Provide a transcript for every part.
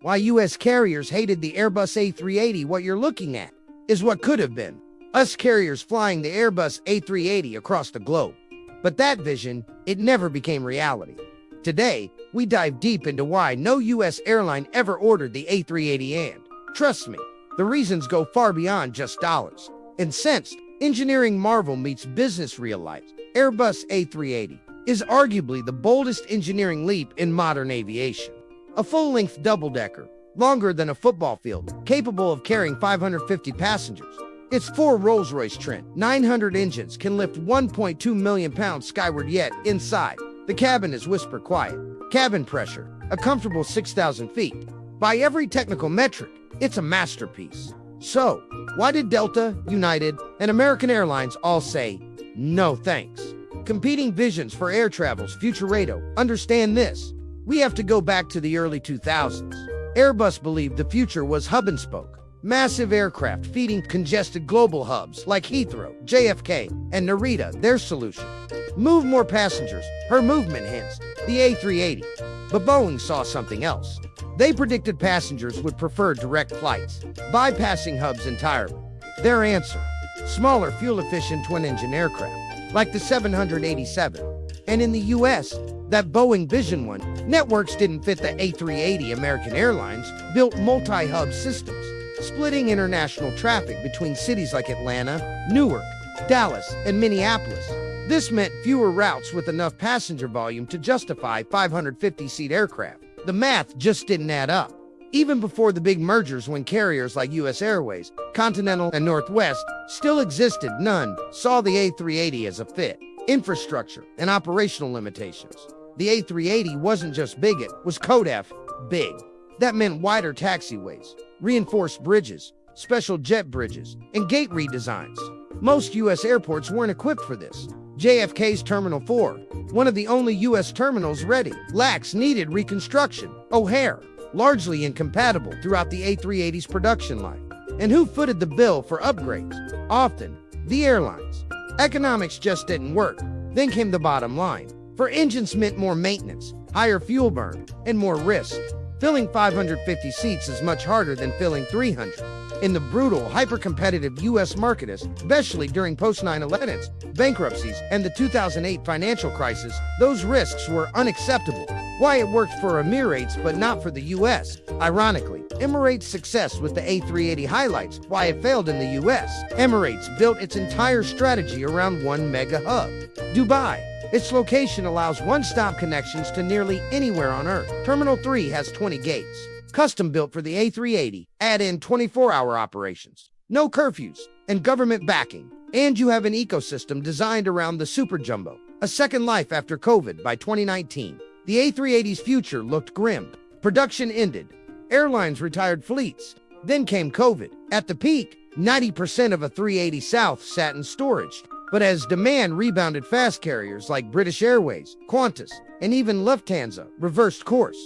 Why U.S. carriers hated the Airbus A380. What you're looking at is what could have been us carriers flying the Airbus A380 across the globe. But that vision, it never became reality. Today, we dive deep into why no U.S. airline ever ordered the A380, and trust me, the reasons go far beyond just dollars and cents. Engineering marvel meets business real life. Airbus A380 is arguably the boldest engineering leap in modern aviation. A full-length double-decker, longer than a football field, capable of carrying 550 passengers. Its 4 Rolls-Royce Trent 900 engines can lift 1.2 million pounds skyward, yet inside, the cabin is whisper quiet. Cabin pressure, a comfortable 6,000 feet. By every technical metric, it's a masterpiece. So, why did Delta, United, and American Airlines all say, no thanks? Competing visions for air travel's future. Understand this. We have to go back to the early 2000s. Airbus believed the future was hub and spoke. Massive aircraft feeding congested global hubs like Heathrow, JFK, and Narita. Their solution: move more passengers, her movement hence, the A380. But Boeing saw something else. They predicted passengers would prefer direct flights, bypassing hubs entirely. Their answer: smaller, fuel-efficient twin-engine aircraft, like the 787. And in the U.S., that Boeing Vision 1, networks didn't fit the A380. American Airlines built multi-hub systems, splitting international traffic between cities like Atlanta, Newark, Dallas, and Minneapolis. This meant fewer routes with enough passenger volume to justify 550-seat aircraft. The math just didn't add up. Even before the big mergers, when carriers like U.S. Airways, Continental, and Northwest still existed, none saw the A380 as a fit. Infrastructure and operational limitations. The A380 wasn't just big, it was code F, big. That meant wider taxiways, reinforced bridges, special jet bridges, and gate redesigns. Most U.S. airports weren't equipped for this. JFK's Terminal 4, one of the only U.S. terminals ready, lacks needed reconstruction. O'Hare, largely incompatible throughout the A380's production life. And who footed the bill for upgrades? Often, the airlines. Economics just didn't work. Then came the bottom line. For engines meant more maintenance, higher fuel burn, and more risk. Filling 550 seats is much harder than filling 300. In the brutal, hyper-competitive U.S. market, especially during post-9/11's bankruptcies and the 2008 financial crisis, those risks were unacceptable. Why it worked for Emirates but not for the U.S. Ironically, Emirates' success with the A380 highlights why it failed in the U.S. Emirates built its entire strategy around one mega hub, Dubai. Its location allows one-stop connections to nearly anywhere on Earth. Terminal 3 has 20 gates, custom-built for the A380. Add in 24-hour operations, no curfews, and government backing. And you have an ecosystem designed around the Super Jumbo, a second life after COVID. By 2019, the A380's future looked grim. Production ended. Airlines retired fleets. Then came COVID. At the peak, 90% of A380 South sat in storage. But as demand rebounded fast, carriers like British Airways, Qantas, and even Lufthansa reversed course.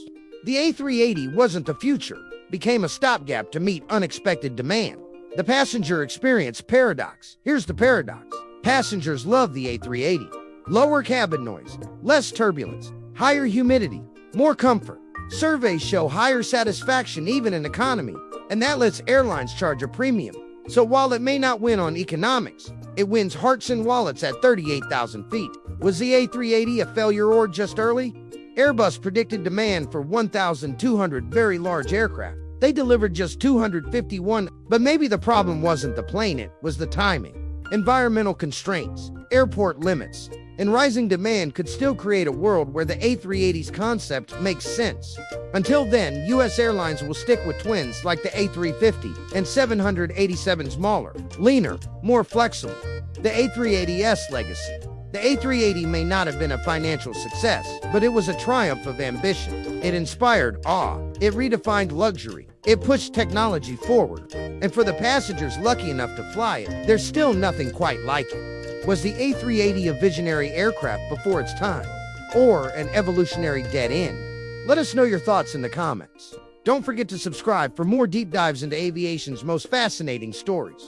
The A380 wasn't the future, became a stopgap to meet unexpected demand. The passenger experience paradox. Here's the paradox. Passengers love the A380. Lower cabin noise, less turbulence, higher humidity, more comfort. Surveys show higher satisfaction even in economy, and that lets airlines charge a premium. So while it may not win on economics, it wins hearts and wallets at 38,000 feet. Was the A380 a failure or just early? Airbus predicted demand for 1,200 very large aircraft. They delivered just 251, but maybe the problem wasn't the plane, it was the timing. Environmental constraints, airport limits, and rising demand could still create a world where the A380's concept makes sense. Until then, U.S. airlines will stick with twins like the A350 and 787, smaller, leaner, more flexible. The A380's legacy. The A380 may not have been a financial success, but it was a triumph of ambition. It inspired awe. It redefined luxury. It pushed technology forward. And for the passengers lucky enough to fly it, there's still nothing quite like it. Was the A380 a visionary aircraft before its time, or an evolutionary dead end? Let us know your thoughts in the comments. Don't forget to subscribe for more deep dives into aviation's most fascinating stories.